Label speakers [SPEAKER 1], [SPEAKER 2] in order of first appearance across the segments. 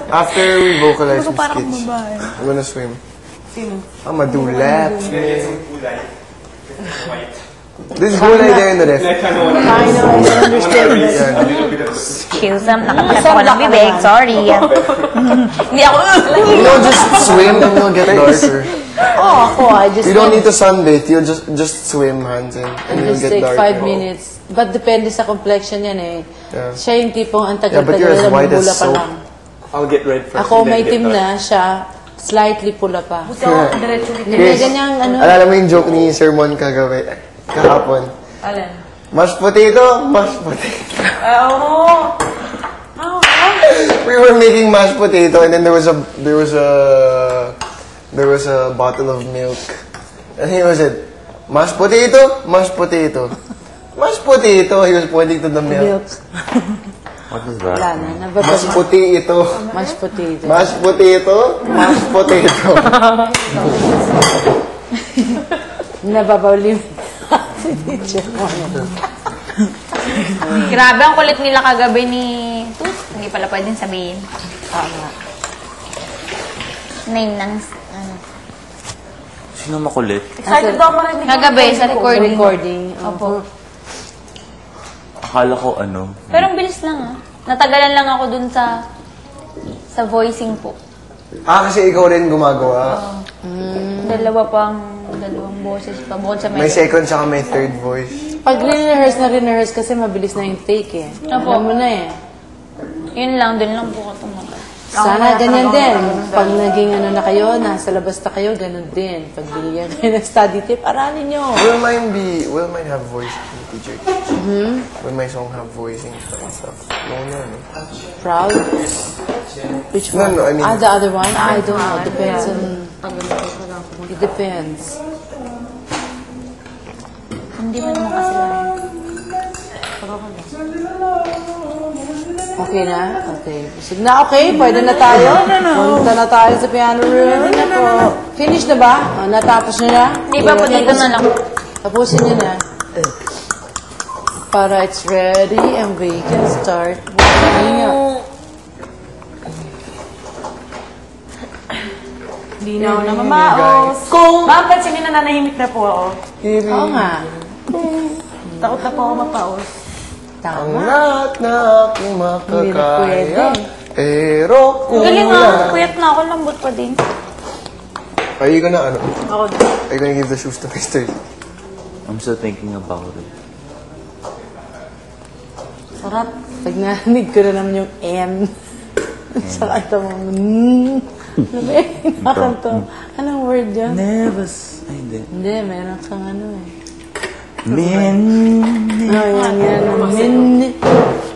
[SPEAKER 1] After we vocalize
[SPEAKER 2] Ano
[SPEAKER 1] Miss
[SPEAKER 2] parang
[SPEAKER 1] Kitsch,
[SPEAKER 2] babae?
[SPEAKER 1] I'm gonna swim.
[SPEAKER 2] Sino?
[SPEAKER 1] Madulap. This gulay there in the ref.
[SPEAKER 2] I know, I understand that.
[SPEAKER 3] Excuse me, nakakasap ako ng bibig. Sorry. Hindi ako.
[SPEAKER 1] No, just swim and you'll get darker.
[SPEAKER 2] Oh, ako, I just
[SPEAKER 1] You don't need to sunbathe. You just swim hands in and you'll
[SPEAKER 2] just
[SPEAKER 1] get
[SPEAKER 2] take
[SPEAKER 1] darker.
[SPEAKER 2] 5 minutes. But depende sa complexion yan eh.
[SPEAKER 1] Yeah.
[SPEAKER 2] Siya yung tipong ang
[SPEAKER 1] Yeah, but you're
[SPEAKER 2] tagal-tagal
[SPEAKER 1] as
[SPEAKER 2] na
[SPEAKER 1] white as
[SPEAKER 2] bubula pa
[SPEAKER 1] soap.
[SPEAKER 2] lang.
[SPEAKER 4] I'll get red first.
[SPEAKER 2] Ako may itim na, siya slightly pula pa. May
[SPEAKER 1] Chris,
[SPEAKER 2] ganyang ano.
[SPEAKER 1] alala mo yung joke ni Sir Mon kagabi? Kahapon.
[SPEAKER 2] Alin?
[SPEAKER 1] Mashed potato, mashed potato.
[SPEAKER 2] Oo.
[SPEAKER 1] We were making mashed potato and then there was a bottle of milk. And he was said, mashed potato, mashed potato. Mashed potato, he was pointing to the milk.
[SPEAKER 2] Milk.
[SPEAKER 4] What is
[SPEAKER 2] Wala
[SPEAKER 4] that?
[SPEAKER 2] na.
[SPEAKER 1] Mashed potato.
[SPEAKER 2] Mashed potato.
[SPEAKER 1] Mashed potato, mashed potato.
[SPEAKER 2] Nababawlim. Si teacher mo.
[SPEAKER 3] Grabe, ang kulit nila kagabi ni Tooth. Hindi pala pwedeng sabihin.
[SPEAKER 2] Tama.
[SPEAKER 3] Name ng...
[SPEAKER 4] Sino makulit?
[SPEAKER 2] Excited ako rin.
[SPEAKER 3] Kagabi sa recording.
[SPEAKER 2] Recording.
[SPEAKER 3] Opo.
[SPEAKER 4] Akala ko ano.
[SPEAKER 3] Pero ang bilis lang ah. Natagalan lang ako dun sa voicing po.
[SPEAKER 1] Kasi ikaw rin gumagawa.
[SPEAKER 3] Dalawang boses pa. Bukod sa
[SPEAKER 1] May second tsaka may third voice.
[SPEAKER 2] Pag rin-rehearse kasi mabilis na yung take eh.
[SPEAKER 3] Opo.
[SPEAKER 2] Alam mo na eh.
[SPEAKER 3] Yun lang, dun lang po ko tumagal.
[SPEAKER 2] Sana ganyan din. Pag naging ano na kayo, nasa labas na kayo, ganun din. Pag binigyan kayo ng study tip, aralin nyo.
[SPEAKER 1] Will mine have voice teacher? Will my song have voicing and stuff? No.
[SPEAKER 2] Proud? Which
[SPEAKER 1] No,
[SPEAKER 2] one?
[SPEAKER 1] no, I mean-
[SPEAKER 2] The other one? I don't know. Depends on... It depends.
[SPEAKER 3] Hindi mo naman kasi lang.
[SPEAKER 2] Okay na? Okay. Busog na okay? Pwede na tayo? Punta na tayo sa piano room. Finish na ba? Natapos nyo na?
[SPEAKER 3] Hindi ba po dito na lang?
[SPEAKER 2] Tapusin nyo na. Para it's ready and we can start working.
[SPEAKER 5] Hindi na ako namamaos. Ma'am, pansinin na nanahimik na po ako.
[SPEAKER 2] Oo nga.
[SPEAKER 5] Takot na po ako mapaos.
[SPEAKER 1] Ang
[SPEAKER 2] Tama.
[SPEAKER 1] lahat na aking
[SPEAKER 2] Hindi na pwede.
[SPEAKER 1] makakaya, pero
[SPEAKER 3] Galing nga,
[SPEAKER 1] kulang.
[SPEAKER 3] kuyat na ako, lambot pa din.
[SPEAKER 1] Are you gonna, ano?
[SPEAKER 5] Ako din.
[SPEAKER 1] Are you gonna give the shoes to Mr.
[SPEAKER 4] I'm still thinking about it.
[SPEAKER 2] Sarap. Pag narinig ko na naman yung M. Sa kanta mo. Nakanto. Anong word yun?
[SPEAKER 4] Nervous. Ay, hindi.
[SPEAKER 2] Hindi, meron kang ano eh.
[SPEAKER 4] Min.
[SPEAKER 2] Yan.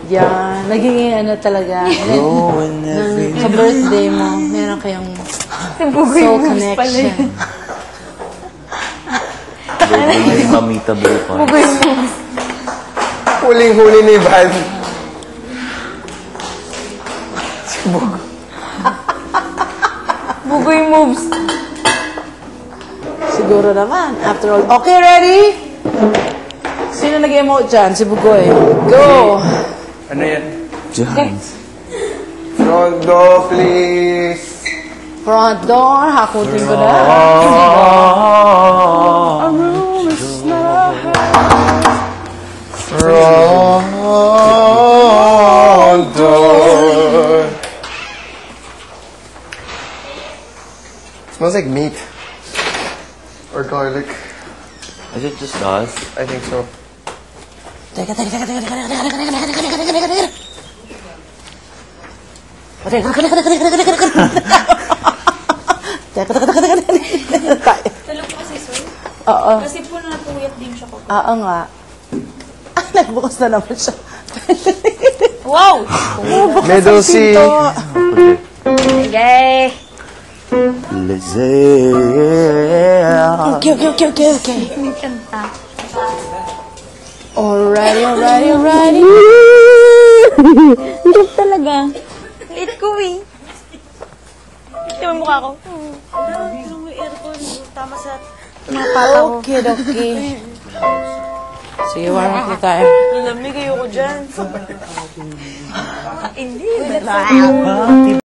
[SPEAKER 2] Yan. Naging ano talaga. Sa birthday mo, meron kayong soul connection.
[SPEAKER 4] Birthday ni Mamita Bupa.
[SPEAKER 1] Huling-huli ni Van.
[SPEAKER 3] Bugoy moves.
[SPEAKER 2] Siguro naman. After all. Okay, ready? Sino nag-emote dyan? Si Bugoy. Go!
[SPEAKER 1] Ano yan?
[SPEAKER 4] Jans.
[SPEAKER 1] Front door, please.
[SPEAKER 2] Front door. Hakutin ko na.
[SPEAKER 1] Front door. Smells like meat. Or garlic.
[SPEAKER 4] Is it just us?
[SPEAKER 1] I think so.
[SPEAKER 2] Teka.
[SPEAKER 3] Tulog po kasi, sir.
[SPEAKER 2] Oo.
[SPEAKER 3] Kasi po napuyat din siya ko.
[SPEAKER 2] Oo nga. Ah, nagbukas na naman siya.
[SPEAKER 3] Wow!
[SPEAKER 1] Middle C.
[SPEAKER 3] Okay.
[SPEAKER 4] Lizzie.
[SPEAKER 2] Okay.
[SPEAKER 3] May kanta.
[SPEAKER 2] Alrighty.
[SPEAKER 3] Hirap talaga. Late ko eh. Ito mo mukha ko.
[SPEAKER 5] May aircon. Tama sa...
[SPEAKER 2] Okay. Sige, warm up tayo.
[SPEAKER 5] Lamig ayoko dyan. Hindi.